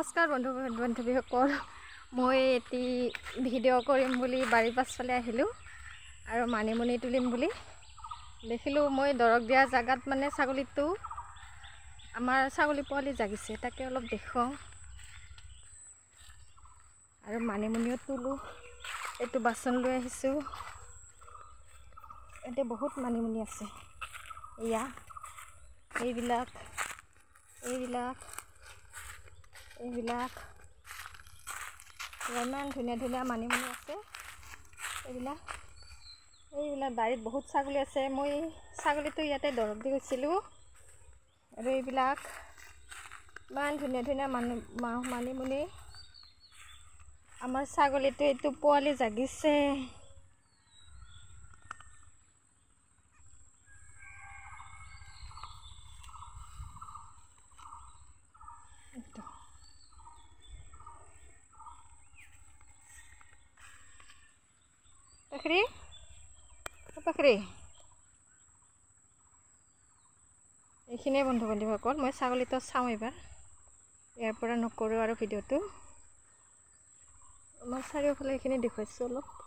নমস্কাৰ বান্ধৱীসকল, মই এটি ভিডিঅ' কৰিম বুলি বাৰীৰ পাছফালে আহিলোঁ আৰু মানিমুনি তুলিম বুলি দেখিলোঁ। মই দৰৱ দিয়া জাগাত মানে ছাগলীটো আমাৰ ছাগলী পোৱালি জাগিছে, তাকে অলপ দেখুৱাওঁ আৰু মানিমুনিও তোলোঁ। এইটো বাচন লৈ আহিছোঁ, এতিয়া বহুত মানিমুনি আছে। এয়া এইবিলাক ইমান ধুনীয়া ধুনীয়া মানিমুনি আছে। এইবিলাক বাৰীত বহুত ছাগলী আছে। মই ছাগলীটো ইয়াতে দৰৱ দি গৈছিলোঁ আৰু এইবিলাক ইমান ধুনীয়া ধুনীয়া মানিমুনি। আমাৰ ছাগলীটো এইটো পোৱালি জাগিছে। পাখৰি এইখিনিয়ে বন্ধু-বান্ধৱীসকল, মই ছাগলীটো চাওঁ এইবাৰ, ইয়াৰ পৰা নকৰোঁ আৰু ভিডিঅ'টো। আমাৰ চাৰিওফালে এইখিনি দেখুৱাইছোঁ অলপ।